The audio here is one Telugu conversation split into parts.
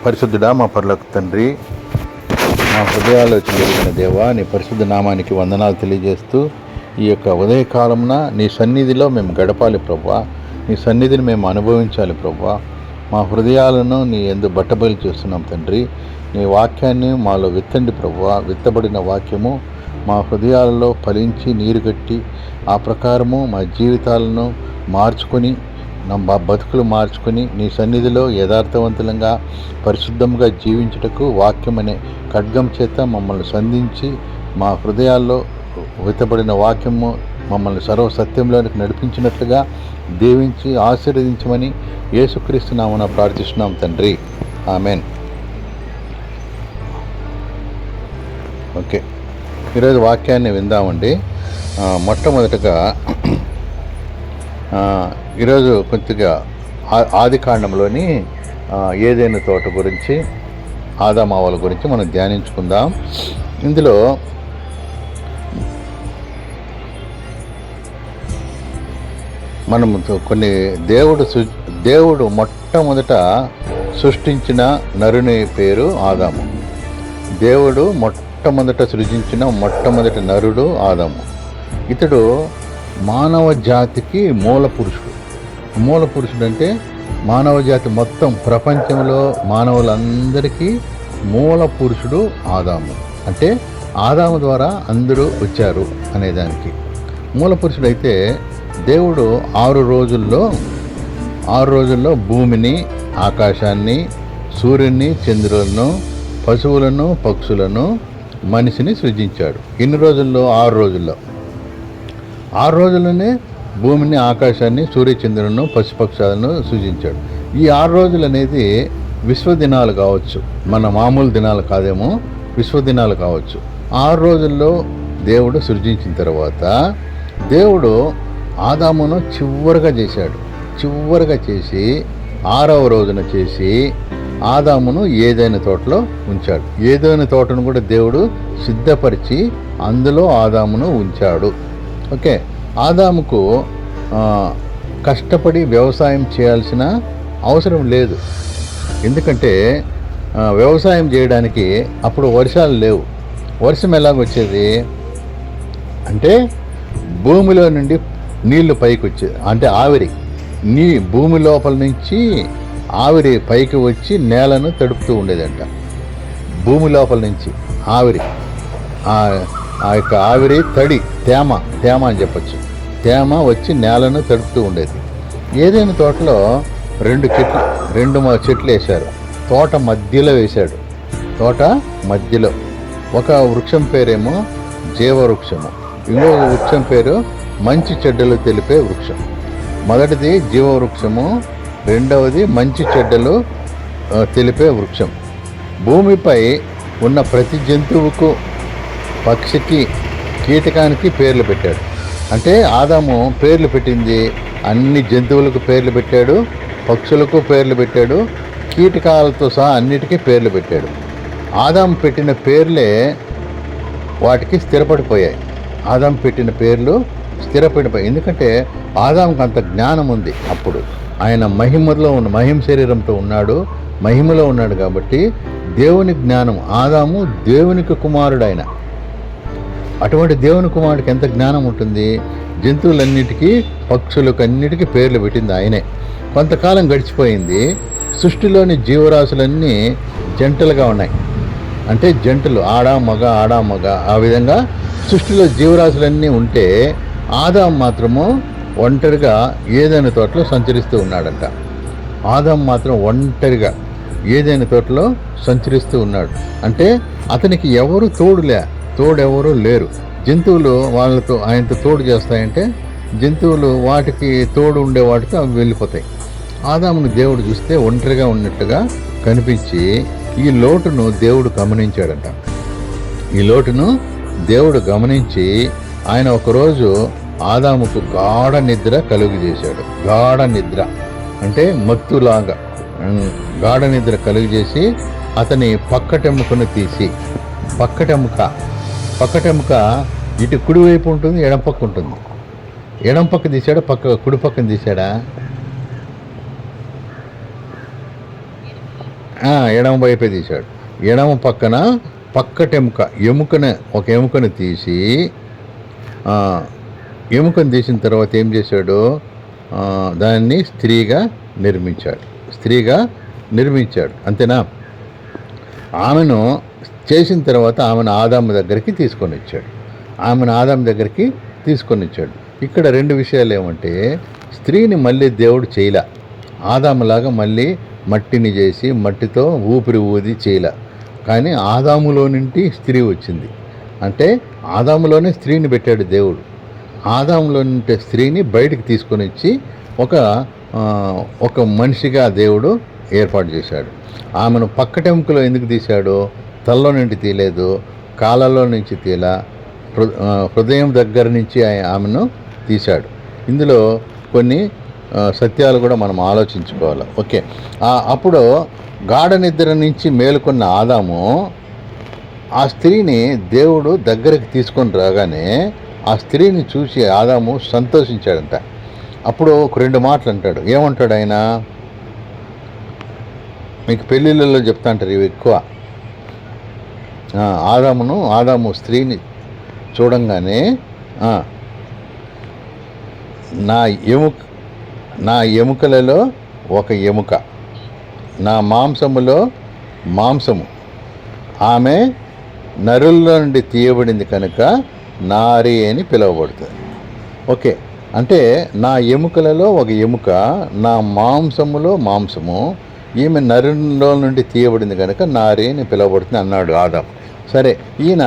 పరిశుద్ధుడా మా పరలోక తండ్రి, మా హృదయాల్లో చెందిన దేవా, నీ పరిశుద్ధ నామానికి వందనాలు తెలియజేస్తూ ఈ యొక్క ఉదయకాలంన నీ సన్నిధిలో మేము గడపాలి ప్రభువా. నీ సన్నిధిని మేము అనుభవించాలి ప్రభువా. మా హృదయాలను నీ యందు బట్టబయలు చేస్తున్నాం తండ్రి. నీ వాక్యాన్ని మాలో విత్తండి ప్రభువా. విత్తబడిన వాక్యము మా హృదయాలలో ఫలించి నీరుగట్టి ఆ ప్రకారము మా జీవితాలను మార్చుకొని మా బతుకులు మార్చుకొని నీ సన్నిధిలో యథార్థవంతులంగా పరిశుద్ధంగా జీవించుటకు వాక్యం అనే ఖడ్గం చేత మమ్మల్ని సంధించి మా హృదయాల్లో విత్తబడిన వాక్యము మమ్మల్ని సర్వసత్యంలోనికి నడిపించినట్లుగా దీవించి ఆశీర్వదించమని యేసుక్రీస్తు నామమున ప్రార్థిస్తున్నాం తండ్రి. ఆమెన్. ఓకే, ఈరోజు వాక్యాన్ని విందామండి. మొట్టమొదటగా ఈరోజు కొద్దిగా ఆది కాండంలోని ఏదైనా తోట గురించి, ఆదామావల గురించి మనం ధ్యానించుకుందాం. ఇందులో మనం కొన్ని దేవుడు మొట్టమొదట సృష్టించిన నరుని పేరు ఆదాము. దేవుడు మొట్టమొదట సృజించిన మొట్టమొదటి నరుడు ఆదాము. ఇతడు మానవ జాతికి మూల పురుషుడు అంటే మానవ జాతి మొత్తం ప్రపంచంలో మానవులందరికీ మూల పురుషుడు ఆదాము. అంటే ఆదాము ద్వారా అందరూ వచ్చారు అనేదానికి మూల పురుషుడు. అయితే దేవుడు 6 రోజుల్లో భూమిని, ఆకాశాన్ని, సూర్యుని, చంద్రులను, పశువులను, పక్షులను, మనిషిని సృజించాడు. ఎన్ని రోజుల్లో? 6 రోజుల్లోనే భూమిని, ఆకాశాన్ని, సూర్యచంద్రులను, పశుపక్షాలను సృజించాడు. ఈ 6 రోజులు అనేది విశ్వదినాలు కావచ్చు, మన మామూలు దినాలు కాదేమో, విశ్వదినాలు కావచ్చు. 6 రోజుల్లో దేవుడు సృజించిన తర్వాత దేవుడు ఆదామును చివరగా చేసి 6వ రోజున చేసి ఆదామును ఏదైనా తోటలో ఉంచాడు. ఏదైనా తోటను కూడా దేవుడు సిద్ధపరిచి అందులో ఆదామును ఉంచాడు. ఓకే, ఆదాముకు కష్టపడి వ్యవసాయం చేయాల్సిన అవసరం లేదు. ఎందుకంటే వ్యవసాయం చేయడానికి అప్పుడు వర్షాలు లేవు. వర్షం ఎలాగొచ్చేది అంటే భూమిలో నుండి నీళ్లు పైకి వచ్చేది. అంటే ఆవిరి, భూమి లోపల నుంచి ఆవిరి పైకి వచ్చి నేలను తడుపుతూ ఉండేదంట. భూమి లోపల నుంచి ఆవిరి, ఆ యొక్క ఆవిరి తడి, తేమ అని చెప్పచ్చు. తేమ వచ్చి నేలను తడుపుతూ ఉండేది. ఏదైనా తోటలో 2 చెట్లు వేశారు. తోట మధ్యలో వేశాడు. తోట మధ్యలో ఒక వృక్షం పేరేమో జీవవృక్షము, ఇంకొక వృక్షం పేరు మంచి చెడ్డలు తెలిపే వృక్షం. మొదటిది జీవవృక్షము, రెండవది మంచి చెడ్డలు తెలిపే వృక్షం. భూమిపై ఉన్న ప్రతి జంతువుకు, పక్షికి, కీటకానికి పేర్లు పెట్టాడు. అంటే ఆదాము పేర్లు పెట్టింది అన్ని జంతువులకు పేర్లు పెట్టాడు, పక్షులకు పేర్లు పెట్టాడు, కీటకాలతో సహా అన్నిటికీ పేర్లు పెట్టాడు. ఆదాము పెట్టిన పేర్లే వాటికి స్థిరపడిపోయాయి. ఆదాము పెట్టిన పేర్లు స్థిరపడిపోయాయి. ఎందుకంటే ఆదాముకు అంత జ్ఞానం ఉంది. అప్పుడు ఆయన మహిమ శరీరంతో ఉన్నాడు, మహిమలో ఉన్నాడు కాబట్టి దేవుని జ్ఞానం. ఆదాము దేవునికి కుమారుడు. ఆయన అటువంటి దేవుని కుమారుడికి ఎంత జ్ఞానం ఉంటుంది. జంతువులన్నిటికీ, పక్షులకు అన్నిటికీ పేర్లు పెట్టింది ఆయనే. కొంతకాలం గడిచిపోయింది. సృష్టిలోని జీవరాశులన్నీ జంటలుగా ఉన్నాయి. అంటే జంటలు, ఆడ మగ ఆ విధంగా సృష్టిలో జీవరాశులన్నీ ఉంటే ఆదాము మాత్రము ఒంటరిగా ఏదైనా తోటలో సంచరిస్తూ ఉన్నాడంట. ఆదాము మాత్రం ఒంటరిగా ఏదైనా తోటలో సంచరిస్తూ ఉన్నాడు. అంటే అతనికి ఎవరు తోడెవరూ లేరు. జంతువులు ఆయనతో తోడు చేస్తాయంటే జంతువులు వాటికి తోడు ఉండే వాటికి అవి వెళ్ళిపోతాయి. ఆదామును దేవుడు చూస్తే ఒంటరిగా ఉన్నట్టుగా కనిపించి ఈ లోటును దేవుడు గమనించాడంట. ఈ లోటును దేవుడు గమనించి ఆయన ఒకరోజు ఆదాముకు గాఢ నిద్ర కలుగు చేశాడు. గాఢ నిద్ర అంటే మత్తులాగా గాఢ నిద్ర కలుగు చేసి అతని పక్కటెముకను తీసి, పక్కటెముక ఇటు కుడివైపు ఉంటుంది, ఎడం పక్క ఉంటుంది. ఎడం పక్క తీశాడా, కుడి పక్కన తీశాడా? ఎడమ వైపే తీశాడు. ఎడమ పక్కన పక్కటెముక ఒక ఎముకను తీసి, ఎముకను తీసిన తర్వాత ఏం చేశాడు, దాన్ని స్త్రీగా నిర్మించాడు. అంతేనా? ఆమెను చేసిన తర్వాత ఆమెను ఆదాము దగ్గరికి తీసుకొని వచ్చాడు. ఇక్కడ రెండు విషయాలు ఏమంటే, స్త్రీని మళ్ళీ దేవుడు చేయలే, ఆదాములాగా మళ్ళీ మట్టిని చేసి మట్టితో ఊపిరి ఊది చేయలే. కానీ ఆదాములో నుండి స్త్రీ వచ్చింది. అంటే ఆదాములోనే స్త్రీని పెట్టాడు దేవుడు. ఆదాములో నుండి స్త్రీని బయటికి తీసుకొని వచ్చి ఒక మనిషిగా దేవుడు ఏర్పాటు చేశాడు. ఆమెను పక్కటెముకలో ఎందుకు తీశాడు? తలలో నుండి తీయలేదు, కాళ్ళలో నుంచి తీలా, హృదయం దగ్గర నుంచి ఆమెను తీశాడు. ఇందులో కొన్ని సత్యాలు కూడా మనం ఆలోచించుకోవాలి. ఓకే, అప్పుడు గాఢ నిద్ర నుంచి మేలుకున్న ఆదాము ఆ స్త్రీని దేవుడు దగ్గరికి తీసుకొని రాగానే ఆ స్త్రీని చూసి ఆదాము సంతోషించాడంట. అప్పుడు ఒక రెండు మాటలు అంటాడు. ఏమంటాడు ఆయన? మీకు పెళ్ళిళ్ళలో చెప్తా అంటారు ఇవి ఎక్కువ. ఆదాము స్త్రీని చూడంగానే నా ఎముకలలో ఒక ఎముక, నా మాంసములో మాంసము, ఆమె నరుల్లో నుండి తీయబడింది కనుక నారి అని పిలువబడుతుంది. ఓకే, అంటే నా ఎముకలలో ఒక ఎముక, నా మాంసములో మాంసము, ఈమె నరుల్లో నుండి తీయబడింది కనుక నారి అని పిలువబడుతుంది అన్నాడు ఆదాం. సరే, ఈయన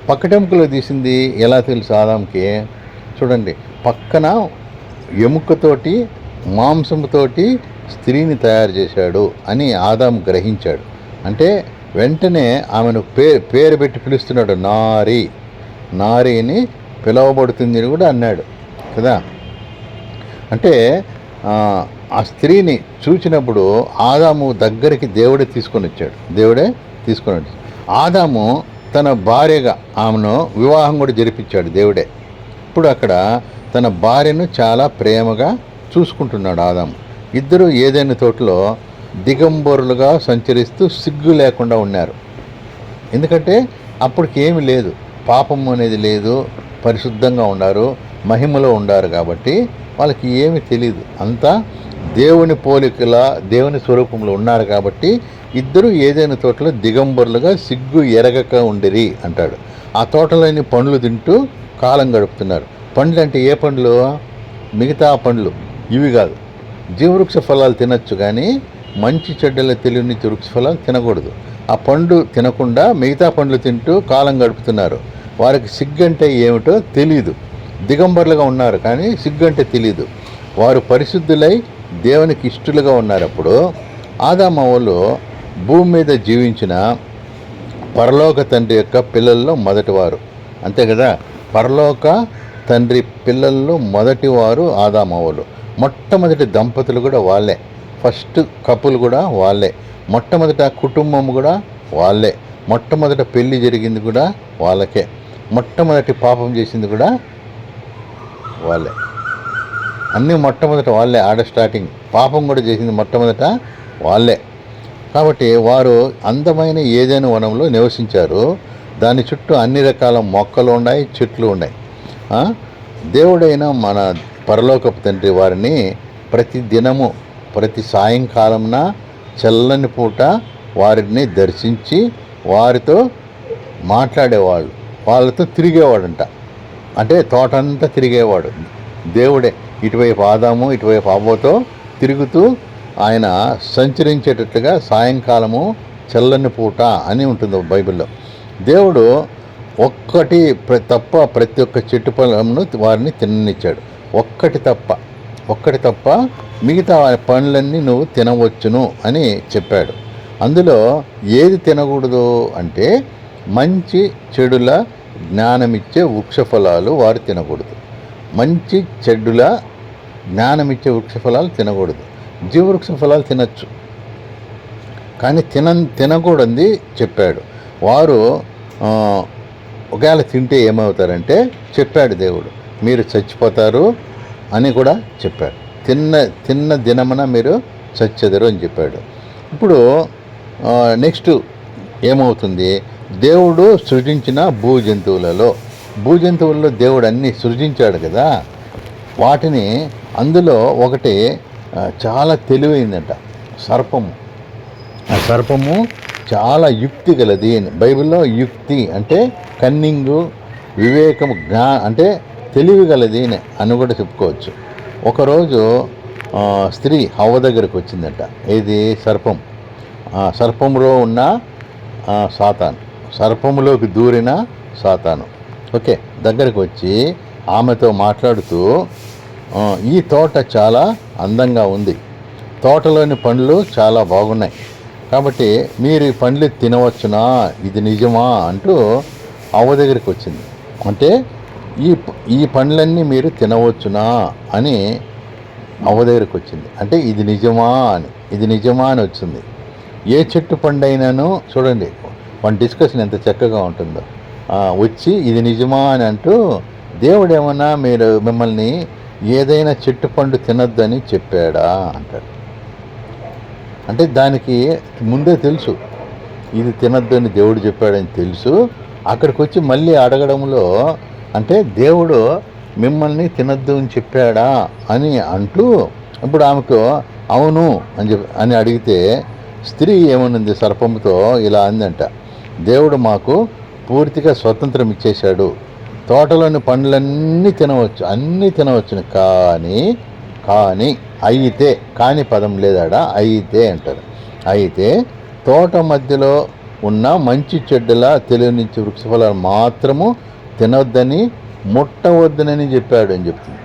పక్కటెముకలో తీసింది ఎలా తెలుసు ఆదాంకి? చూడండి, పక్కన ఎముకతోటి మాంసముతోటి స్త్రీని తయారు చేశాడు అని ఆదాం గ్రహించాడు. అంటే వెంటనే ఆమెను పేరు పెట్టి పిలుస్తున్నాడు. నారి అని పిలువబడుతుంది అని కూడా అన్నాడు కదా. అంటే ఆ స్త్రీని చూచినప్పుడు ఆదాము దగ్గరికి దేవుడే తీసుకొని వచ్చాడు. ఆదాము తన భార్యగా ఆమెను వివాహం కూడా జరిపించాడు దేవుడే. ఇప్పుడు అక్కడ తన భార్యను చాలా ప్రేమగా చూసుకుంటున్నాడు ఆదాము. ఇద్దరు ఏదైనా తోటలో దిగంబరులుగా సంచరిస్తూ సిగ్గు లేకుండా ఉన్నారు. ఎందుకంటే అప్పటికి ఏమి లేదు, పాపం అనేది లేదు, పరిశుద్ధంగా ఉన్నారు, మహిమలో ఉండారు. కాబట్టి వాళ్ళకి ఏమి తెలియదు, అంతా దేవుని పోలికల దేవుని స్వరూపంలో ఉన్నారు. కాబట్టి ఇద్దరు ఏదైనా తోటలో దిగంబరులుగా సిగ్గు ఎరగక ఉండిరి అంటాడు. ఆ తోటలోని పండ్లు తింటూ కాలం గడుపుతున్నారు. పండ్లు అంటే ఏ పండ్లు? మిగతా పండ్లు ఇవి కాదు. జీవవృక్ష ఫలాలు తినచ్చు, కానీ మంచి చెడ్డల తెలియని వృక్ష ఫలాలు తినకూడదు. ఆ పండు తినకుండా మిగతా పండ్లు తింటూ కాలం గడుపుతున్నారు. వారికి సిగ్గంటే ఏమిటో తెలియదు. దిగంబరులుగా ఉన్నారు, కానీ సిగ్గంటే తెలియదు. వారు పరిశుద్ధులై దేవునికి ఇష్టలుగా ఉన్నారు. అప్పుడు ఆదాము హవ్వలు భూమి మీద జీవించిన పరలోక తండ్రి యొక్క పిల్లల్లో మొదటివారు. అంతే కదా, పరలోక తండ్రి పిల్లల్లో మొదటివారు ఆదాము హవ్వలు. మొట్టమొదటి దంపతులు కూడా వాళ్ళే, ఫస్ట్ కపుల్ కూడా వాళ్ళే, మొట్టమొదట కుటుంబం కూడా వాళ్ళే, మొట్టమొదట పెళ్ళి జరిగింది కూడా వాళ్ళకే, మొట్టమొదటి పాపం చేసింది కూడా వాళ్ళే. అన్నీ మొట్టమొదట వాళ్ళే. స్టార్టింగ్ పాపం కూడా చేసింది మొట్టమొదట వాళ్ళే. కాబట్టి వారు అందమైన ఏదైనా వనంలో నివసించారు. దాని చుట్టూ అన్ని రకాల మొక్కలు ఉన్నాయి, చెట్లు ఉన్నాయి. దేవుడైన మన పరలోకపు తండ్రి వారిని ప్రతి దినము, ప్రతి సాయంకాలంన చల్లని పూట వారిని దర్శించి వారితో మాట్లాడేవాళ్ళు, వాళ్ళతో తిరిగేవాడంట. అంటే తోటంతా తిరిగేవాడు దేవుడే. ఇటువైపు ఆదాము, ఇటువైపు అవ్వతో తిరుగుతూ ఆయన సంచరించేటట్లుగా సాయంకాలము చల్లని పూట అని ఉంటుంది బైబిల్లో. దేవుడు ఒక్కటి తప్ప ప్రతి ఒక్క చెట్టు పొలంను వారిని తిననిచ్చాడు. ఒక్కటి తప్ప మిగతా పండ్లన్నీ నువ్వు తినవచ్చును అని చెప్పాడు. అందులో ఏది తినకూడదు అంటే మంచి చెడుల జ్ఞానమిచ్చే వృక్ష ఫలాలు వారు తినకూడదు. మంచి చెడుల జ్ఞానమిచ్చే వృక్ష ఫలాలు తినకూడదు. జీవవృక్ష ఫలాలు తినచ్చు, కానీ తినకూడదని చెప్పాడు. వారు ఒకవేళ తింటే ఏమవుతారంటే చెప్పాడు దేవుడు, మీరు చచ్చిపోతారు అని కూడా చెప్పాడు. తిన్న దినమున మీరు చచ్చెదరు అని చెప్పాడు. ఇప్పుడు నెక్స్ట్ ఏమవుతుంది, దేవుడు సృజించిన భూజంతువుల్లో దేవుడు అన్నీ సృజించాడు కదా, వాటిని అందులో ఒకటి చాలా తెలివైందంట, సర్పము. ఆ సర్పము చాలా యుక్తి గలది అని బైబిల్లో. యుక్తి అంటే కన్నింగు, వివేకము, అంటే తెలివి గలది అని కూడా చెప్పుకోవచ్చు. ఒకరోజు స్త్రీ హవ్వ దగ్గరకు వచ్చిందంట. ఏది? సర్పం. సర్పంలో ఉన్న సాతాను, సర్పములోకి దూరిన సాతాను. ఓకే, దగ్గరకు వచ్చి ఆమెతో మాట్లాడుతూ, ఈ తోట చాలా అందంగా ఉంది, తోటలోని పండ్లు చాలా బాగున్నాయి, కాబట్టి మీరు ఈ పండ్లు తినవచ్చునా, ఇది నిజమా అంటూ అవ్వ దగ్గరికి వచ్చింది. అంటే ఈ పండ్లన్నీ మీరు తినవచ్చునా అని అవ్వ దగ్గరికి వచ్చింది. అంటే ఇది నిజమా అని వచ్చింది. ఏ చెట్టు పండైనాను చూడండి, మన డిస్కషన్ ఎంత చక్కగా ఉంటుందో. వచ్చి ఇది నిజమా అని అంటూ, దేవుడు ఏమన్నా మిమ్మల్ని ఏదైనా చెట్టు పండు తినొద్దని చెప్పాడా అంటాడు. అంటే దానికి ముందే తెలుసు ఇది తినొద్దని దేవుడు చెప్పాడని తెలుసు. అక్కడికి వచ్చి మళ్ళీ అడగడంలో, అంటే దేవుడు మిమ్మల్ని తినొద్దు అని చెప్పాడా అని అంటూ, ఇప్పుడు ఆమెకు అవును అని అడిగితే, స్త్రీ ఏమనుంది సర్పంతో ఇలా అందంట, దేవుడు మాకు పూర్తిగా స్వతంత్రం ఇచ్చేశాడు, తోటలోని పండ్లన్నీ తినవచ్చును, కానీ అయితే, కాని పదం లేదాడా, అయితే అంటారు. అయితే తోట మధ్యలో ఉన్న మంచి చెడ్డల తెలియనిచ్చే వృక్షఫలాలు మాత్రము తినొద్దని, ముట్టవద్దునని చెప్పాడు అని చెప్తుంది.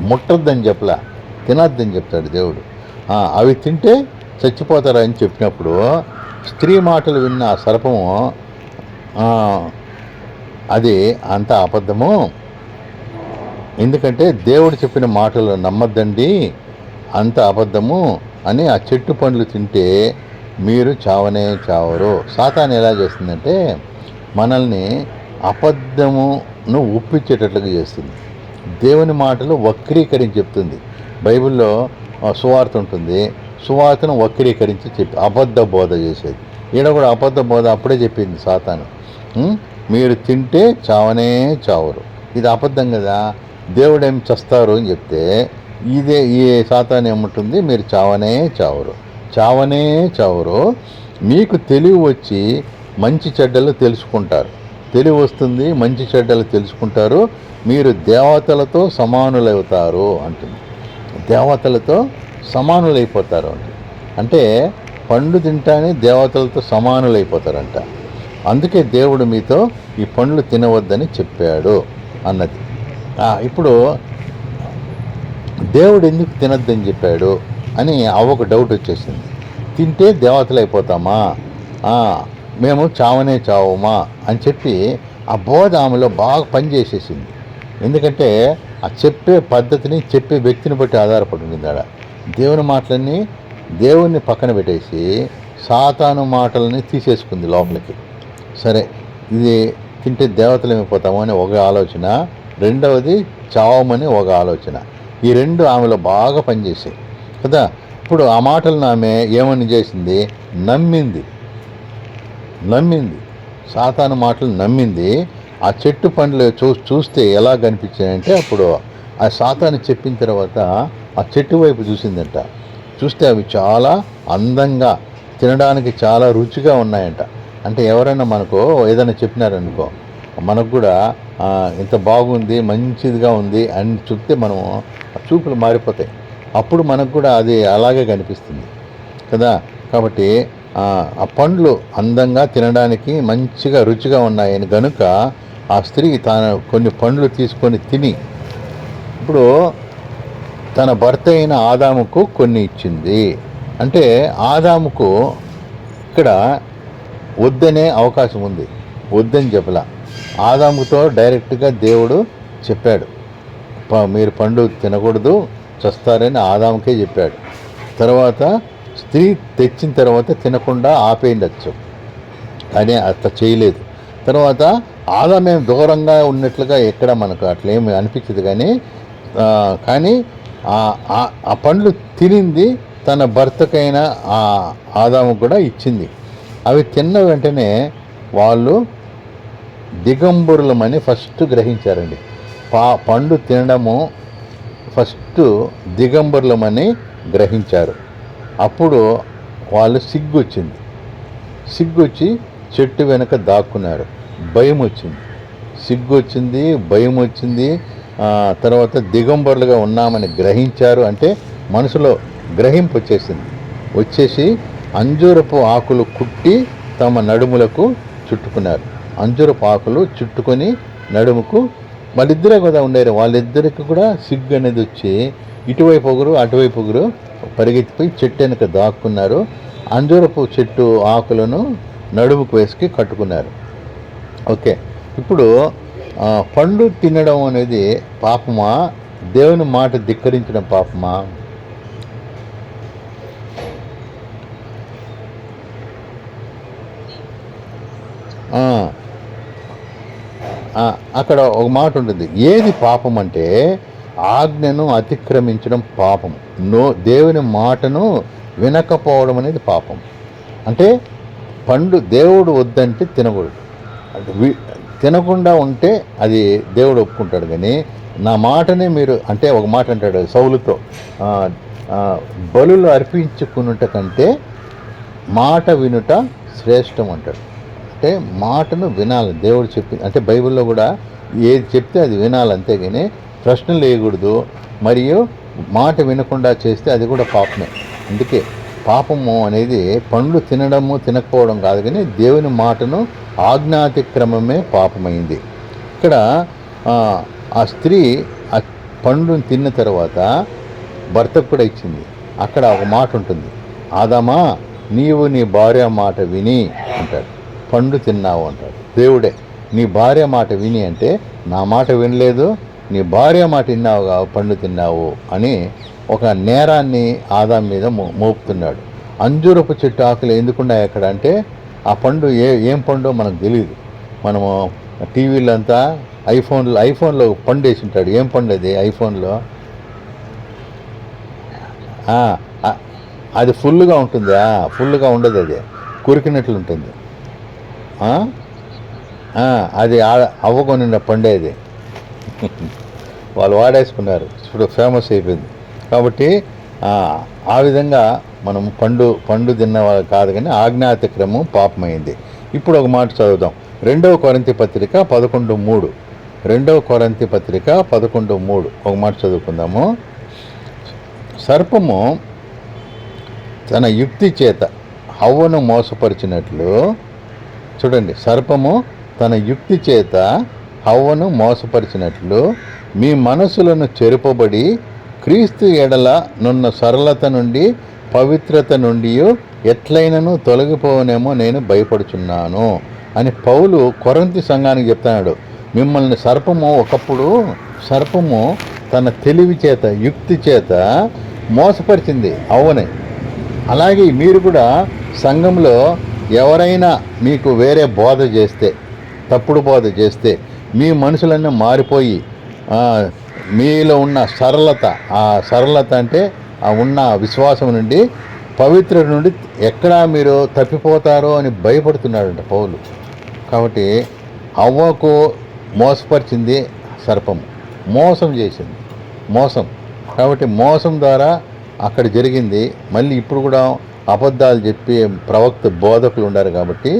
ముట్టొద్దని చెప్పలా, తినొద్దని చెప్తాడు దేవుడు. అవి తింటే చచ్చిపోతారని చెప్పినప్పుడు స్త్రీ మాటలు విన్న ఆ సర్పము, అది అంత అబద్ధము, ఎందుకంటే దేవుడు చెప్పిన మాటలు నమ్మద్దండి, అంత అబద్ధము అని, ఆ చెట్టు పండ్లు తింటే మీరు చావరు. సాతాను ఎలా చేస్తుందంటే మనల్ని అబద్ధమును ఒప్పించేటట్లుగా చేస్తుంది. దేవుని మాటలు వక్రీకరించి చెప్తుంది. బైబిల్లో సువార్త ఉంటుంది, సువార్తను వక్రీకరించి అబద్ధ బోధ చేసేది. ఈడ కూడా అబద్ధ బోధ అప్పుడే చెప్పింది సాతాను. మీరు తింటే చావరు, ఇది అబద్ధం కదా, దేవుడేం చస్తారు అని చెప్తే ఈ సాతాను ఏముంటుంది, మీరు చావరు, మీకు తెలివి వచ్చి మంచి చెడ్డలు తెలుసుకుంటారు. తెలివి వస్తుంది, మంచి చెడ్డలు తెలుసుకుంటారు, మీరు దేవతలతో సమానులవుతారు అంటుంది. దేవతలతో సమానులైపోతారు అంటే పండు తింటానే దేవతలతో సమానులైపోతారంట. అందుకే దేవుడు మీతో ఈ పండ్లు తినవద్దని చెప్పాడు అన్నది. ఇప్పుడు దేవుడు ఎందుకు తినొద్దని చెప్పాడు అని అవ్వకు డౌట్ వచ్చేసింది. తింటే దేవతలు అయిపోతామా, మేము చావమా అని చెప్పి ఆ బోధ ఆమెలో బాగా పనిచేసేసింది. ఎందుకంటే ఆ చెప్పే పద్ధతిని, చెప్పే వ్యక్తిని బట్టి ఆధారపడి ఉంది. ఆడ దేవుని మాటలన్నీ దేవుణ్ణి పక్కన పెట్టేసి సాతాను మాటలని తీసేసుకుంది లోపలికి. సరే, ఇది తింటే దేవతలు ఏమైపోతామో అని ఒక ఆలోచన, రెండవది చావమని ఒక ఆలోచన. ఈ రెండు ఆమెలో బాగా పనిచేసాయి కదా. ఇప్పుడు ఆ మాటలను ఆమె ఏమని చేసింది, నమ్మింది. సాతాను మాటలు నమ్మింది. ఆ చెట్టు పండ్లు చూస్తే ఎలా కనిపించాయంటే, అప్పుడు ఆ సాతాను చెప్పిన తర్వాత ఆ చెట్టు వైపు చూసిందంట. చూస్తే అవి చాలా అందంగా, తినడానికి చాలా రుచిగా ఉన్నాయంట. అంటే ఎవరైనా మనకు ఏదైనా చెప్పినారనుకో, మనకు కూడా ఇంత బాగుంది, మంచిదిగా ఉంది అని చెప్తే మనం చూపులు మారిపోతాయి. అప్పుడు మనకు కూడా అది అలాగే కనిపిస్తుంది కదా. కాబట్టి ఆ పండ్లు అందంగా, తినడానికి మంచిగా రుచిగా ఉన్నాయని గనుక ఆ స్త్రీ కొన్ని పండ్లు తీసుకొని తిని, ఇప్పుడు తన భర్త అయిన ఆదాముకు కొన్ని ఇచ్చింది. అంటే ఆదాముకు ఇక్కడ వద్దనే అవకాశం ఉంది, వద్దని చెప్పలా. ఆదాముతో డైరెక్ట్గా దేవుడు చెప్పాడు, మీరు పండు తినకూడదు, చస్తారని ఆదాముకే చెప్పాడు. తర్వాత స్త్రీ తెచ్చిన తర్వాత తినకుండా ఆపేయచ్చు, కానీ అట్లా చేయలేదు. తర్వాత ఆదామేం దూరంగా ఉన్నట్లుగా ఎక్కడ మనకు అట్లేమి అనిపించదు. కానీ ఆ పండ్లు తినింది, తన భర్తకైన ఆ ఆదాము కూడా ఇచ్చింది. అవి తిన్న వెంటనే వాళ్ళు దిగంబరులమని ఫస్ట్ గ్రహించారండి. పండు తినడము ఫస్ట్ దిగంబరులమని గ్రహించారు. అప్పుడు వాళ్ళు సిగ్గొచ్చి చెట్టు వెనక దాక్కున్నారు. భయం వచ్చింది, సిగ్గు వచ్చింది, భయం వచ్చింది. తర్వాత దిగంబరులుగా ఉన్నామని గ్రహించారు. అంటే మనసులో గ్రహింపు వచ్చేసి అంజూరపు ఆకులు కుట్టి తమ నడుములకు చుట్టుకున్నారు. అంజూరపు ఆకులు చుట్టుకొని నడుముకు వాళ్ళిద్దరే కదా ఉండేరు. వాళ్ళిద్దరికి కూడా సిగ్గు అనేది వచ్చి ఇటువైపు ఒకరు అటువైపు ఒకరు పరిగెత్తిపోయి చెట్టు వెనక దాక్కున్నారు. అంజూరపు చెట్టు ఆకులను నడుముకు వేసుకి కట్టుకున్నారు. ఓకే, ఇప్పుడు పండు తినడం అనేది పాపమా, దేవుని మాట ధిక్కరించడం పాపమా? అక్కడ ఒక మాట ఉంటుంది. ఏది పాపం అంటే ఆజ్ఞను అతిక్రమించడం పాపం. దేవుని మాటను వినకపోవడం అనేది పాపం. అంటే పండు దేవుడు వద్దంటే తినకూడదు. తినకుండా ఉంటే అది దేవుడు ఒప్పుకుంటాడు. కానీ నా మాటనే మీరు అంటే ఒక మాట అంటాడు సౌలుతో, బలులు అర్పించుకున్నట కంటే మాట వినుట శ్రేష్టం అంటాడు. అంటే మాటను వినాలి. దేవుడు చెప్పింది అంటే బైబిల్లో కూడా ఏది చెప్తే అది వినాలి, అంతేగాని ప్రశ్నలు వేయకూడదు. మరియు మాట వినకుండా చేస్తే అది కూడా పాపమే. అందుకే పాపము అనేది పండ్లు తినడము తినకపోవడం కాదు, కానీ దేవుని మాటను ఆజ్ఞాతిక్రమమే పాపమైంది. ఇక్కడ ఆ స్త్రీ ఆ పండును తిన్న తర్వాత భర్తకు కూడా ఇచ్చింది. అక్కడ ఒక మాట ఉంటుంది, ఆదామా నీవు నీ భార్య మాట విని అంటాడు. పండు తిన్నావు అంటాడు దేవుడే. నీ భార్య మాట విని అంటే నా మాట వినలేదు, నీ భార్య మాట విన్నావుగా పండు తిన్నావు అని ఒక నేరాన్ని ఆదాం మీద మోపుతున్నాడు. అంజూరపు చెట్టు ఆకులు ఎందుకున్నాయి అక్కడ అంటే ఆ పండు ఏం పండు మనకు తెలియదు. మనము టీవీలో అంతా ఐఫోన్లో పండు వేసి ఉంటాడు. ఏం పండు అది ఐఫోన్లో? అది ఫుల్గా ఉంటుందా? ఫుల్గా ఉండదు, అది కురికినట్లు ఉంటుంది. అది అవ్వకొనిన పండేది వాళ్ళు వాడేసుకున్నారు, ఇప్పుడు ఫేమస్ అయిపోయింది. కాబట్టి ఆ విధంగా మనం పండు తిన్న వాళ్ళు కాదు, కానీ ఆజ్ఞాతిక్రమం పాపమైంది. ఇప్పుడు ఒక మాట చదువుదాం. 2 కొరింథీ పత్రిక 11:3. 2 కొరింథీ పత్రిక 11:3 ఒక మాట చదువుకుందాము. సర్పము తన యుక్తి చేత హవ్వను మోసపరిచినట్లు, చూడండి, సర్పము తన యుక్తి చేత హవ్వను మోసపరిచినట్లు మీ మనసులను చెరుపబడి క్రీస్తు ఎడల నున్న సరళత నుండి పవిత్రత నుండి ఎట్లయినను తొలగిపోవనేమో నేను భయపడుచున్నాను అని పౌలు కొరింథీ సంఘానికి చెప్తున్నాడు. మిమ్మల్ని ఒకప్పుడు సర్పము తన తెలివి చేత యుక్తి చేత మోసపరిచింది అవ్వని. అలాగే మీరు కూడా సంఘంలో ఎవరైనా మీకు వేరే బోధ చేస్తే, తప్పుడు బోధ చేస్తే, మీ మనుషులన్నీ మారిపోయి మీలో ఉన్న సరళత అంటే ఆ ఉన్న విశ్వాసం నుండి పవిత్రత నుండి ఎక్కడా మీరు తప్పిపోతారో అని భయపడుతున్నాడంట పౌలు. కాబట్టి అవ్వకు మోసపరిచింది సర్పము, మోసం చేసింది, కాబట్టి మోసం ద్వారా అక్కడ జరిగింది. మళ్ళీ ఇప్పుడు కూడా అబద్ధాలు చెప్పి ప్రవక్త బోధకులు ఉన్నారు, కాబట్టి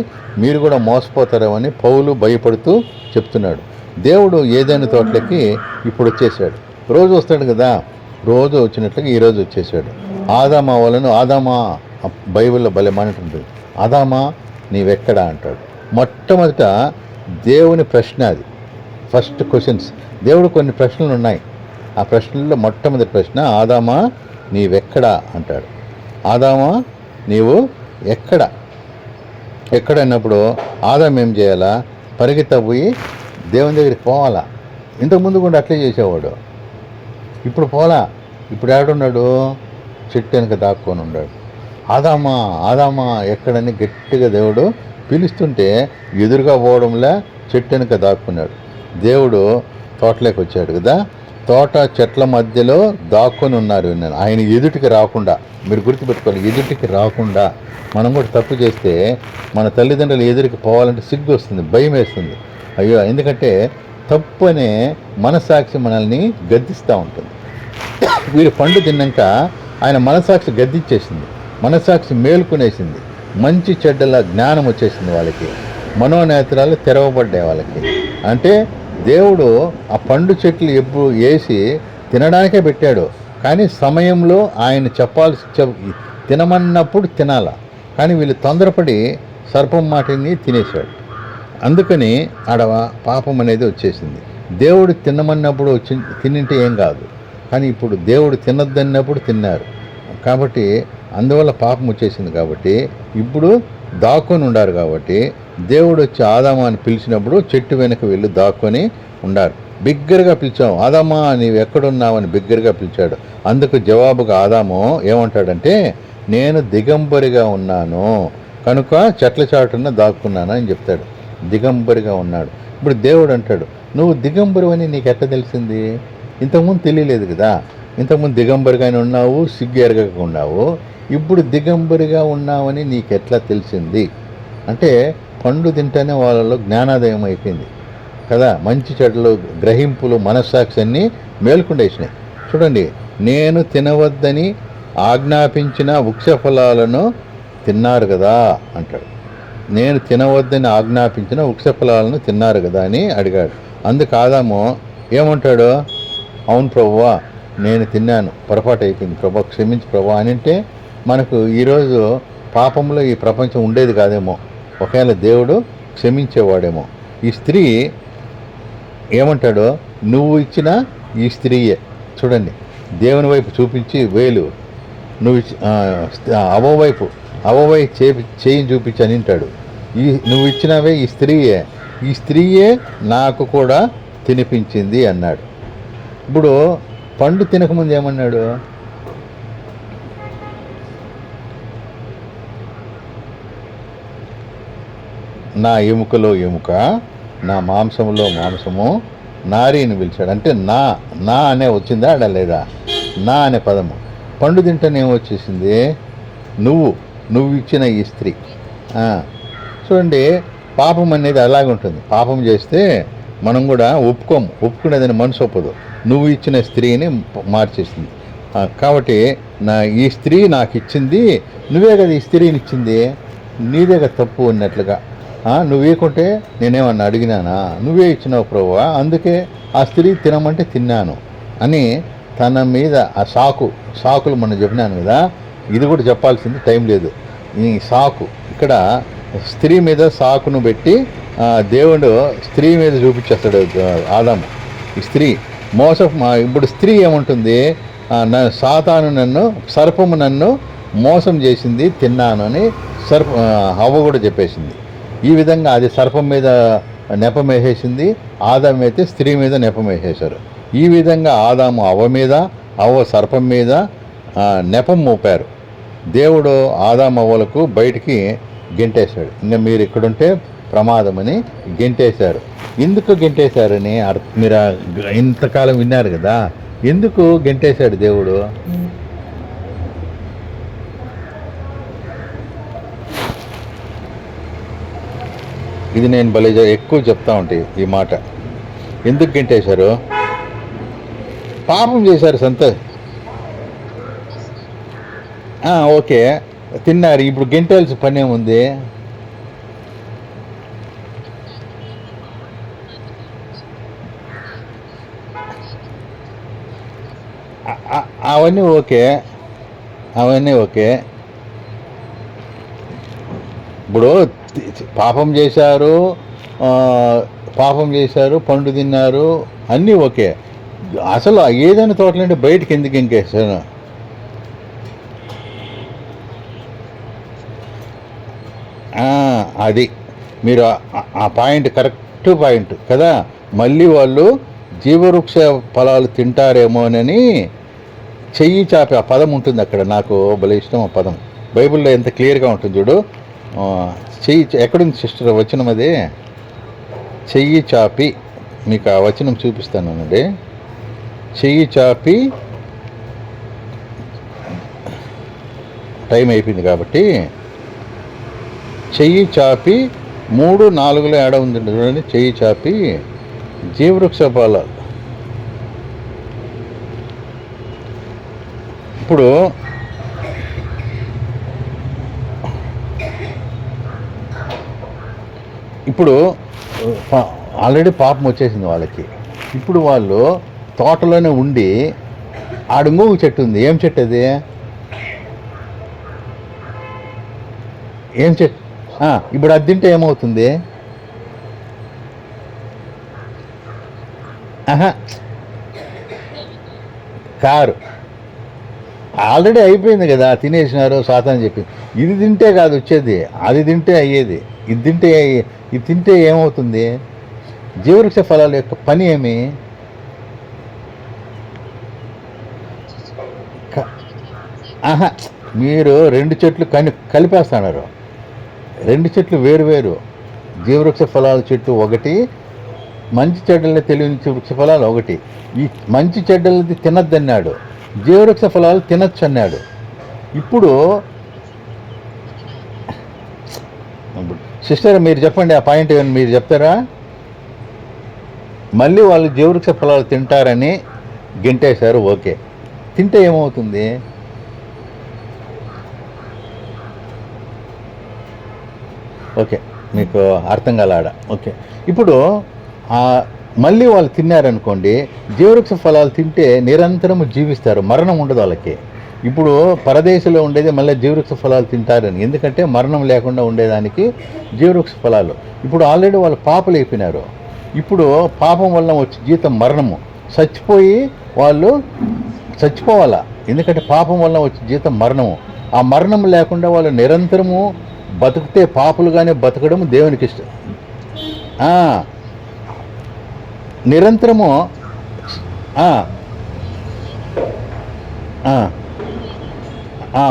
మీరు కూడా మోసపోతారేమని పౌలు భయపడుతూ చెప్తున్నాడు. దేవుడు ఏదైనా తోటలకి ఇప్పుడు వచ్చేసాడు. రోజు వస్తాడు కదా, రోజు వచ్చినట్లుగా ఈరోజు వచ్చేసాడు. ఆదామా వాళ్ళను, ఆదామా, బైబిల్లో భలే మాట ఉంటుంది, ఆదామా నీవెక్కడా అంటాడు. మొట్టమొదట దేవుని ప్రశ్న అది, ఫస్ట్ క్వశ్చన్స్. దేవుడు కొన్ని ప్రశ్నలు ఉన్నాయి. ఆ ప్రశ్నల్లో మొట్టమొదటి ప్రశ్న ఆదామా నీవెక్కడా అంటాడు. ఆదామా నీవు ఎక్కడ అన్నప్పుడు ఆదాం ఏం చేయాలా? పరిగెత్తపోయి దేవుని దగ్గరికి పోవాలా. ఇంతకుముందు కూడా అట్లే చేసేవాడు, ఇప్పుడు పోలా. ఇప్పుడు ఏడున్నాడు? చెట్టు వెనక దాక్కొని ఉన్నాడు. ఆదామా ఎక్కడని గట్టిగా దేవుడు పిలుస్తుంటే ఎదురుగా పోవడంలా చెట్టు వెనక దాక్కున్నాడు. దేవుడు తోటలోకి వచ్చాడు కదా. తోట చెట్ల మధ్యలో దాక్కొని ఉన్నారు నేను ఆయన ఎదుటికి రాకుండా. మీరు గుర్తుపెట్టుకోవాలి, ఎదుటికి రాకుండా. మనం కూడా తప్పు చేస్తే మన తల్లిదండ్రులు ఎదురికి పోవాలంటే సిగ్గు వస్తుంది, భయం వేస్తుంది. అయ్యో, ఎందుకంటే తప్పు అనే మనస్సాక్షి మనల్ని గద్దిస్తూ ఉంటుంది. వీరు పండు తిన్నాక ఆయన మనస్సాక్షి గద్దించేసింది, మనస్సాక్షి మేలుకునేసింది, మంచి చెడ్డల జ్ఞానం వచ్చేసింది వాళ్ళకి, మనోనేత్రాలు తెరవబడ్డాయి వాళ్ళకి. అంటే దేవుడు ఆ పండు చెట్లు ఎప్పుడు వేసి తినడానికే పెట్టాడు, కానీ సమయంలో ఆయన తినమన్నప్పుడు తినాల. కానీ వీళ్ళు తొందరపడి సర్పం మాటని తినేశాడు. అందుకని ఆడ పాపం అనేది వచ్చేసింది. దేవుడు తినమన్నప్పుడు తినింటే ఏం కాదు, కానీ ఇప్పుడు దేవుడు తినద్దన్నప్పుడు తిన్నారు కాబట్టి అందువల్ల పాపం వచ్చేసింది. కాబట్టి ఇప్పుడు దాక్కొని ఉండారు. కాబట్టి దేవుడు వచ్చి ఆదామా అని పిలిచినప్పుడు చెట్టు వెనక వెళ్ళి దాక్కొని ఉండారు. బిగ్గరగా పిలిచాము, ఆదామా నీవు ఎక్కడున్నావని బిగ్గరగా పిలిచాడు. అందుకు జవాబుగా ఆదాము ఏమంటాడంటే, నేను దిగంబరిగా ఉన్నాను కనుక చెట్ల చాటున దాక్కున్నాను అని చెప్తాడు. దిగంబరిగా ఉన్నాడు. ఇప్పుడు దేవుడు అంటాడు, నువ్వు దిగంబరు అని నీకు ఎట్లా తెలిసింది? ఇంతకుముందు తెలియలేదు కదా. ఇంతకుముందు దిగంబరిగానే ఉన్నావు, సిగ్గు ఎరగక ఉన్నావు. ఇప్పుడు దిగంబరిగా ఉన్నావని నీకు ఎట్లా తెలిసింది అంటే, పండు తింటేనే వాళ్ళలో జ్ఞానోదయం అయిపోయింది కదా. మంచి చెడ్డలు గ్రహింపులు మనస్సాక్షి అన్నీ మేల్కొండేసినాయి. చూడండి, నేను తినవద్దని ఆజ్ఞాపించిన వృక్ష ఫలాలను తిన్నారు కదా అంటాడు. నేను తినవద్దని ఆజ్ఞాపించిన వృక్ష ఫలాలను తిన్నారు కదా అని అడిగాడు. అందుకు ఆదాము ఏమంటాడు, అవును ప్రభువా, నేను తిన్నాను, పొరపాటు అయిపోయింది ప్రభా, క్షమించి ప్రభా అని. అంటే మనకు ఈరోజు పాపంలో ఈ ప్రపంచం ఉండేది కాదేమో, ఒకవేళ దేవుడు క్షమించేవాడేమో. ఈ స్త్రీ ఏమంటాడో, నువ్వు ఇచ్చిన ఈ స్త్రీయే. చూడండి, దేవుని వైపు చూపించి వేలు, నువ్వు అవవైపు చేయి చూపించి అని అంటాడు. నువ్వు ఇచ్చినవే ఈ స్త్రీయే నాకు కూడా తినిపించింది అన్నాడు. ఇప్పుడు పండు తినకముందు ఏమన్నాడు? నా ఎముకలో ఎముక, నా మాంసములో మాంసము, నారీని పిలిచాడు. అంటే నా అనే వచ్చిందా అడ లేదా? నా అనే పదము. పండు తింటేనే ఏమొచ్చేసింది? నువ్వు ఇచ్చిన ఈ స్త్రీ. చూడండి, పాపం అనేది అలాగే ఉంటుంది. పాపం చేస్తే మనం కూడా ఒప్పుకునేదని మనసు ఒప్పదు. నువ్వు ఇచ్చిన స్త్రీని మార్చేసింది. కాబట్టి ఈ స్త్రీ నాకు ఇచ్చింది, నువ్వే కదా ఈ స్త్రీని ఇచ్చింది, నీదే కదా తప్పు ఉన్నట్లుగా. నువ్వు ఇవ్వకుంటే నేనేమన్నా అడిగినానా? నువ్వే ఇచ్చినావు ప్రభువా, అందుకే ఆ స్త్రీ తినమంటే తిన్నాను అని తన మీద ఆ సాకులు మొన్న చెప్పినాను కదా, ఇది కూడా చెప్పాల్సింది, టైం లేదు. ఈ సాకు ఇక్కడ స్త్రీ మీద సాకును పెట్టి దేవుడు స్త్రీ మీద చూపించేస్తాడు ఆదాము. ఈ స్త్రీ ఇప్పుడు స్త్రీ ఏముంటుంది, సాతాను సర్పము నన్ను మోసం చేసింది, తిన్నాను అని హవ్వ కూడా చెప్పేసింది. ఈ విధంగా అది సర్పం మీద నెపం వేసేసింది, ఆదాము అయితే స్త్రీ మీద నెపం వేసేశారు. ఈ విధంగా ఆదాము అవ్వ మీద, అవ్వ సర్పం మీద నెపం మోపారు. దేవుడు ఆదాము అవ్వలకు బయటికి గెంటేశాడు. ఇంకా మీరు ఇక్కడుంటే ప్రమాదమని గెంటేశారు. ఎందుకు గెంటేశారని మీరు ఇంతకాలం విన్నారు కదా, ఎందుకు గెంటేశాడు దేవుడు? ఇది నేను భలే ఎక్కువ చెప్తా ఉంటాయి ఈ మాట. ఎందుకు గెంటేశారు? పాపం చేశారు ఓకే, తిన్నారు. ఇప్పుడు గెంటేయాల్సిన పని ఏముంది? అవన్నీ ఓకే. ఇప్పుడు పాపం చేశారు, పండు తిన్నారు, అన్నీ ఓకే. అసలు ఏదైనా తోటలంటే బయటికి ఎందుకు ఇంకేసాను? అది మీరు ఆ పాయింట్ కరెక్ట్ పాయింట్ కదా. మళ్ళీ వాళ్ళు జీవవృక్ష ఫలాలు తింటారేమోనని చెయ్యి చాపి, ఆ పదం ఉంటుంది అక్కడ, నాకు భలే ఇష్టం ఆ పదం. బైబిల్లో ఎంత క్లియర్గా ఉంటుంది చూడు. చెయ్యి ఎక్కడుంది సిస్టర్ వచనం? అది చెయ్యి చాపి, మీకు ఆ వచనం చూపిస్తాను అనండి. చెయ్యి చాపి, టైం అయిపోయింది కాబట్టి చెయ్యి చాపి 3:4 ఏడ ఉంది చూడండి. చెయ్యి చాపి జీవవృక్ష ఫలాలు. ఇప్పుడు ఆల్రెడీ పాపం వచ్చేసింది వాళ్ళకి. ఇప్పుడు వాళ్ళు తోటలోనే ఉండి ఆడుంగోగు చెట్టు ఉంది. ఏం చెట్టు అది? ఏం చెట్టు? ఇప్పుడు అది తింటే ఏమవుతుంది? కారు ఆల్రెడీ అయిపోయింది కదా, తినేసినారు సాతాను చెప్పి. ఇది తింటే కాదు వచ్చేది, అది తింటే అయ్యేది. ఇది తింటే ఏమవుతుంది? జీవవృక్ష ఫలాల యొక్క పని ఏమి? మీరు 2 చెట్లు కలిపేస్తున్నారు. 2 చెట్లు వేరు. జీవవృక్ష ఫలాల చెట్టు ఒకటి, మంచి చెడ్డల్ని తెలియని వృక్ష ఫలాలు ఒకటి. ఈ మంచి చెడ్డలది తినద్దన్నాడు, జీవవృక్ష ఫలాలు తినచ్చు అన్నాడు. ఇప్పుడు సిస్టర్ మీరు చెప్పండి, ఆ పాయింట్ ఏమని మీరు చెప్తారా? మళ్ళీ వాళ్ళు జీవవృక్ష ఫలాలు తింటారని గెంటేశారు. ఓకే, తింటే ఏమవుతుంది? ఓకే, మీకు అర్థం కాలాడ. ఓకే, ఇప్పుడు మళ్ళీ వాళ్ళు తిన్నారనుకోండి, జీవవృక్ష ఫలాలు తింటే నిరంతరము జీవిస్తారు, మరణం ఉండదు వాళ్ళకి. ఇప్పుడు పరదేశంలో ఉండేది మళ్ళీ జీవవృక్ష ఫలాలు తింటారని, ఎందుకంటే మరణం లేకుండా ఉండేదానికి జీవవృక్ష ఫలాలు. ఇప్పుడు ఆల్రెడీ వాళ్ళు పాపలు అయిపోయినారు. ఇప్పుడు పాపం వల్ల వచ్చే జీతం మరణము. చచ్చిపోయి వాళ్ళు చచ్చిపోవాలా, ఎందుకంటే పాపం వల్ల వచ్చే జీతం మరణము. ఆ మరణం లేకుండా వాళ్ళు నిరంతరము బతికితే పాపులుగానే బతకడం దేవునికి ఇష్టం. నిరంతరము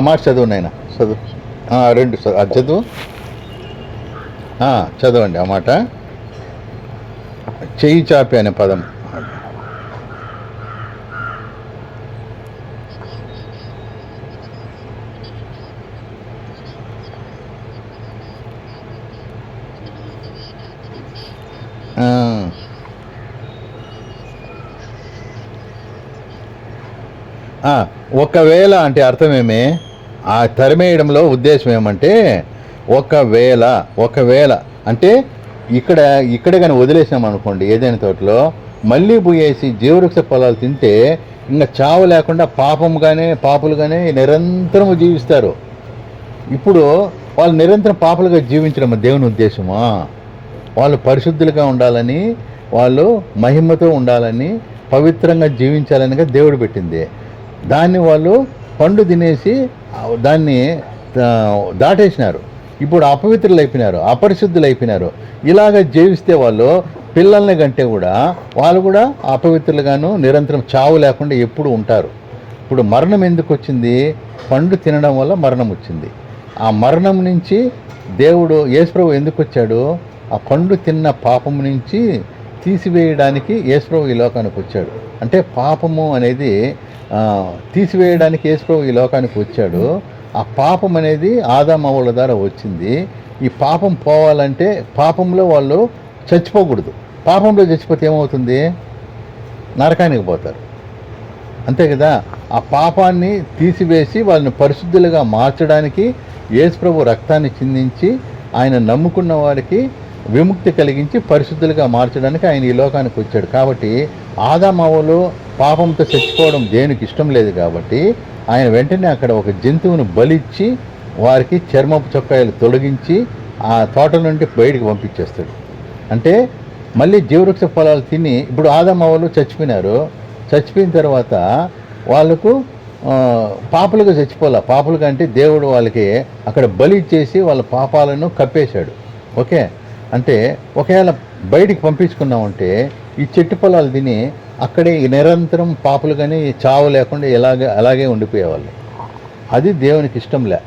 మాట చదువు నాయన, చదువు 2 అది చదువు, చదవండి ఆ మాట. చెయ్యి చాపి అనే పదం. ఒకవేళ అంటే అర్థమేమి? ఆ తరిమేయడంలో ఉద్దేశం ఏమంటే ఒకవేళ అంటే ఇక్కడ కానీ వదిలేసాం అనుకోండి ఏదైనా తోటలో, మళ్ళీ పోయేసి జీవవృక్ష ఫలాలు తింటే ఇంకా చావు లేకుండా పాపులుగానే నిరంతరము జీవిస్తారు. ఇప్పుడు వాళ్ళు నిరంతరం పాపులుగా జీవించడం దేవుని ఉద్దేశమా? వాళ్ళు పరిశుద్ధులుగా ఉండాలని, వాళ్ళు మహిమతో ఉండాలని, పవిత్రంగా జీవించాలనిగా దేవుడు పెట్టింది. దాన్ని వాళ్ళు పండు తినేసి దాన్ని దాటేసినారు. ఇప్పుడు అపవిత్రులు అయిపోయినారు, అపరిశుద్ధులు అయిపోయినారు. ఇలాగ జీవిస్తే వాళ్ళు పిల్లల్ని కంటే కూడా వాళ్ళు కూడా అపవిత్రులుగాను నిరంతరం చావు లేకుండా ఎప్పుడు ఉంటారు. ఇప్పుడు మరణం ఎందుకు వచ్చింది? పండు తినడం వల్ల మరణం వచ్చింది. ఆ మరణం నుంచి దేవుడు యేసుప్రభు ఎందుకు వచ్చాడు? ఆ పండు తిన్న పాపము నుంచి తీసివేయడానికి యేసుప్రభు ఈ లోకానికి వచ్చాడు. అంటే పాపము అనేది తీసివేయడానికి యేసుప్రభు ఈ లోకానికి వచ్చాడు. ఆ పాపం అనేది ఆదాము అవ్వల ద్వారా వచ్చింది. ఈ పాపం పోవాలంటే పాపంలో వాళ్ళు చచ్చిపోకూడదు. పాపంలో చచ్చిపోతే ఏమవుతుంది? నరకానికి పోతారు, అంతే కదా. ఆ పాపాన్ని తీసివేసి వాళ్ళని పరిశుద్ధులుగా మార్చడానికి యేసుప్రభు రక్తాన్ని చిందించి ఆయన నమ్ముకున్న వారికి విముక్తి కలిగించి పరిశుద్ధులుగా మార్చడానికి ఆయన ఈ లోకానికి వచ్చాడు. కాబట్టి ఆదామవ్వలు పాపంతో చచ్చిపోవడం దేవునికి ఇష్టం లేదు. కాబట్టి ఆయన వెంటనే అక్కడ ఒక జంతువును బలిచ్చి వారికి చర్మపు చొక్కాయలు తొలగించి ఆ తోట నుండి బయటికి పంపించేస్తాడు. అంటే మళ్ళీ జీవవృక్ష ఫలాలు తిని ఇప్పుడు ఆదామవ్వలు చచ్చిపోయినారు. చచ్చిపోయిన తర్వాత వాళ్ళకు పాపులుగా చచ్చిపోలే. పాపులుగా అంటే దేవుడు వాళ్ళకి అక్కడ బలి ఇచ్చేసి వాళ్ళ పాపాలను కప్పేశాడు. ఓకే, అంటే ఒకవేళ బయటికి పంపించుకున్నామంటే ఈ చెట్టు పొలాలు తిని అక్కడే నిరంతరం పాపులుగానే చావు లేకుండా అలాగే ఉండిపోయేవాళ్ళు. అది దేవునికి ఇష్టంలే.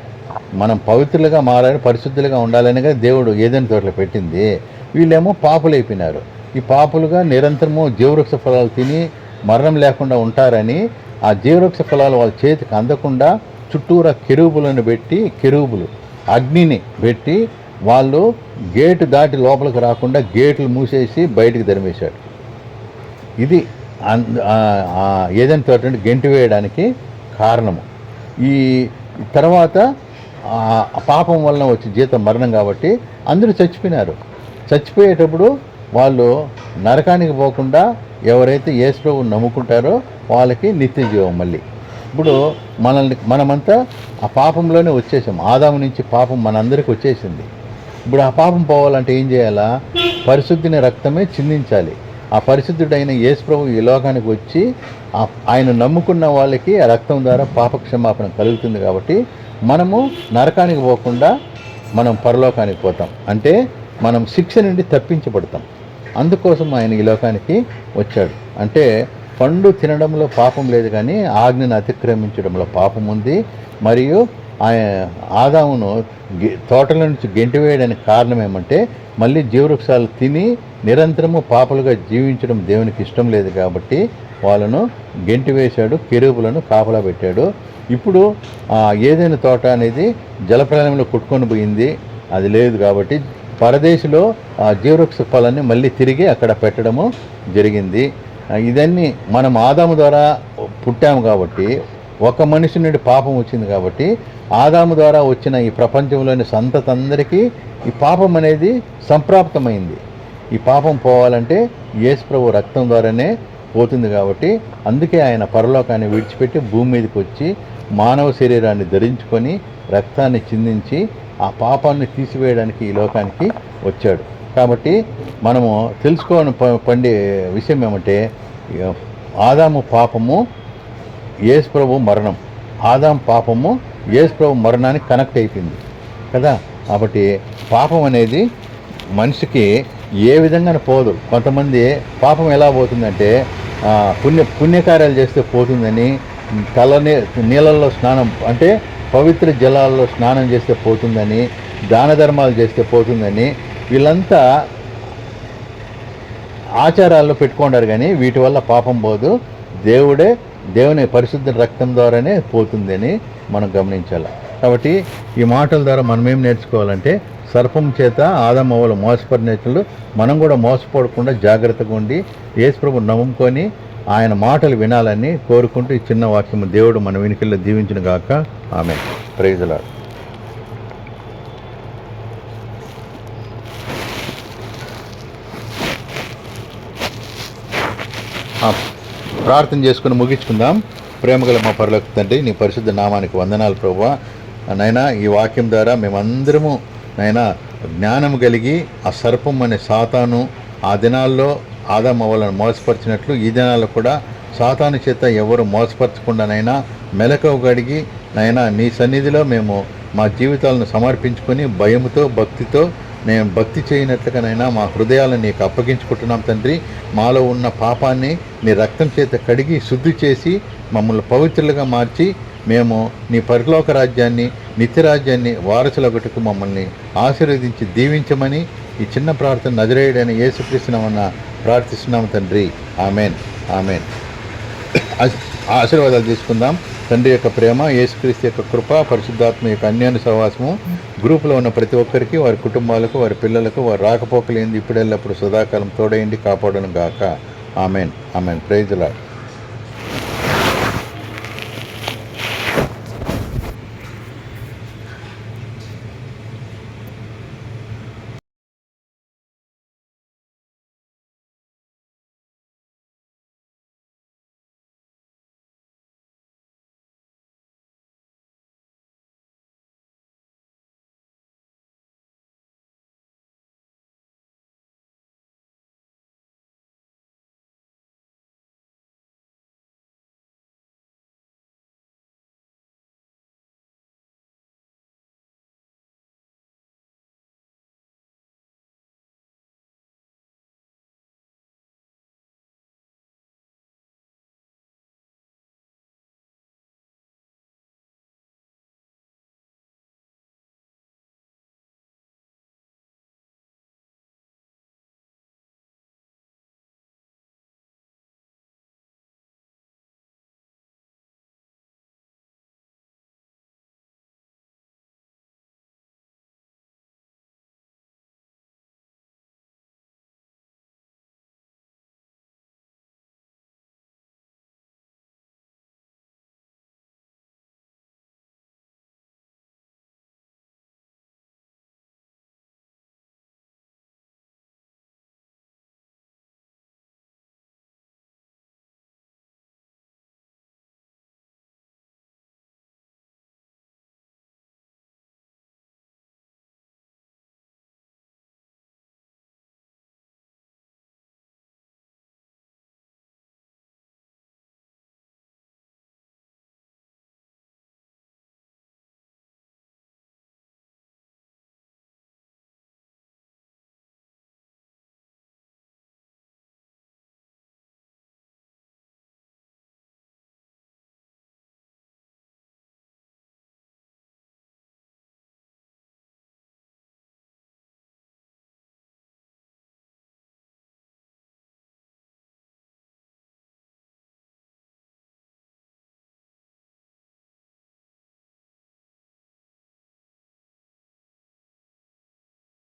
మనం పవిత్రులుగా మారాలి, పరిశుద్ధులుగా ఉండాలనిగా దేవుడు ఏదైనా తోటలో పెట్టింది. వీళ్ళేమో పాపులు అయిపోయినారు. ఈ పాపులుగా నిరంతరము జీవవృక్ష ఫలాలు తిని మరణం లేకుండా ఉంటారని ఆ జీవవృక్ష ఫలాలు వాళ్ళ చేతికి అందకుండా చుట్టూరా కెరూబులను పెట్టి, కెరూబులు అగ్నిని పెట్టి వాళ్ళు గేటు దాటి లోపలికి రాకుండా గేట్లు మూసేసి బయటికి తరిమేశాడు. ఇది ఏదైనా తోట గెంటి వేయడానికి కారణము. ఈ తర్వాత పాపం వలన వచ్చి జీతం మరణం కాబట్టి అందరూ చచ్చిపోయినారు. చచ్చిపోయేటప్పుడు వాళ్ళు నరకానికి పోకుండా ఎవరైతే యేసు ప్రభువుని నమ్ముకుంటారో వాళ్ళకి నిత్య జీవం. మళ్ళీ ఇప్పుడు మనమంతా ఆ పాపంలోనే వచ్చేసాం. ఆదాము నుంచి పాపం మనందరికీ వచ్చేసింది. ఇప్పుడు ఆ పాపం పోవాలంటే ఏం చేయాలా? పరిశుద్ధిని రక్తమే చిందించాలి. ఆ పరిశుద్ధుడైన యేసు ప్రభువు ఈ లోకానికి వచ్చి ఆయన నమ్ముకున్న వాళ్ళకి ఆ రక్తం ద్వారా పాపక్షమాపణ కలుగుతుంది. కాబట్టి మనము నరకానికి పోకుండా మనం పరలోకానికి పోతాం. అంటే మనం శిక్ష నుండి తప్పించబడతాం. అందుకోసం ఆయన ఈ లోకానికి వచ్చాడు. అంటే పండు తినడంలో పాపం లేదు, కానీ ఆజ్ఞను అతిక్రమించడంలో పాపం ఉంది. మరియు ఆదామును తోటల నుంచి గెంటివేయడానికి కారణం ఏమంటే మళ్ళీ జీవవృక్షాలు తిని నిరంతరము పాపలుగా జీవించడం దేవునికి ఇష్టం లేదు. కాబట్టి వాళ్ళను గెంటివేశాడు, కెరూబులను కాపలా పెట్టాడు. ఇప్పుడు ఏదైనా తోట అనేది జలప్రలయంలో కొట్టుకొని పోయింది, అది లేదు. కాబట్టి పరదేశిలో జీవవృక్ష ఫలాన్ని మళ్ళీ తిరిగి అక్కడ పెట్టడము జరిగింది. ఇదన్నీ మనం ఆదాము ద్వారా పుట్టాము కాబట్టి, ఒక మనిషి నుండి పాపం వచ్చింది కాబట్టి ఆదాము ద్వారా వచ్చిన ఈ ప్రపంచంలోని సంతతి అందరికీ ఈ పాపం అనేది సంప్రాప్తమైంది. ఈ పాపం పోవాలంటే యేసు ప్రభు రక్తం ద్వారానే పోతుంది. కాబట్టి అందుకే ఆయన పరలోకాన్ని విడిచిపెట్టి భూమి మీదకి వచ్చి మానవ శరీరాన్ని ధరించుకొని రక్తాన్ని చిందించి ఆ పాపాన్ని తీసివేయడానికి ఈ లోకానికి వచ్చాడు. కాబట్టి మనము తెలుసుకోని విషయం ఏమంటే ఆదాము పాపము, యేసు ప్రభు మరణం. ఆదాము పాపము యేసు ప్రభు మరణానికి కనెక్ట్ అయిపోయింది కదా. కాబట్టి పాపం అనేది మనిషికి ఏ విధంగా పోదు. కొంతమంది పాపం ఎలా పోతుందంటే పుణ్యకార్యాలు చేస్తే పోతుందని, నీళ్ళల్లో స్నానం అంటే పవిత్ర జలాల్లో స్నానం చేస్తే పోతుందని, దాన ధర్మాలు చేస్తే పోతుందని వీళ్ళంతా ఆచారాల్లో పెట్టుకుంటారు. కానీ వీటి వల్ల పాపం పోదు. దేవుని పరిశుద్ధ రక్తం ద్వారానే పోతుందని మనం గమనించాలి. కాబట్టి ఈ మాటల ద్వారా మనం ఏం నేర్చుకోవాలంటే సర్పం చేత ఆదాము అవ్వలు మోసపడినట్లు మనం కూడా మోసపోడకుండా జాగ్రత్తగా ఉండి యేసు ప్రభువుని నమ్ముకొని ఆయన మాటలు వినాలని కోరుకుంటూ ఈ చిన్న వాక్యము దేవుడు మన వెనుకల్లో దీవించిన గాక. ఆమేన్. Praise the Lord. ప్రార్థన చేసుకుని ముగించుకుందాం. ప్రేమగల మా పరలోక తండ్రి, నీ పరిశుద్ధ నామానికి వందనాలు ప్రభువా. నైనా ఈ వాక్యం ద్వారా మేమందరము నైనా జ్ఞానం కలిగి ఆ సర్పం అనే సాతాను ఆ దినాల్లో ఆదాము అవ్వలను మోసపరిచినట్లు ఈ దినాల్లో కూడా సాతాను చేత ఎవరు మోసపరచకుండానైనా మెలకువ గడిగి నైనా నీ సన్నిధిలో మేము మా జీవితాలను సమర్పించుకొని భయముతో భక్తితో మేము భక్తి చేయనట్లుగానైనా మా హృదయాలను నీకు అప్పగించుకుంటున్నాం తండ్రి. మాలో ఉన్న పాపాన్ని నీ రక్తం చేత కడిగి శుద్ధి చేసి మమ్మల్ని పవిత్రులుగా మార్చి మేము నీ పరలోక రాజ్యాన్ని, నిత్యరాజ్యాన్ని వారసులొకటికి మమ్మల్ని ఆశీర్వదించి దీవించమని ఈ చిన్న ప్రార్థన నజరేయుడైన యేసుక్రీస్తునామమున ప్రార్థిస్తున్నాము తండ్రి. ఆమెన్. ఆమెన్. ఆశీర్వాదాలు తీసుకుందాం. తండ్రి యొక్క ప్రేమ, యేసుక్రీస్తు యొక్క కృప, పరిశుద్ధాత్మ యొక్క అన్యోన్య సహవాసము గ్రూపులో ఉన్న ప్రతి ఒక్కరికి, వారి కుటుంబాలకు, వారి పిల్లలకు, వారి రాకపోకలేంది ఇప్పుడెల్లప్పుడు సదాకాలం తోడేయండి, కాపాడను గాక. Amen. Amen. Praise the lord.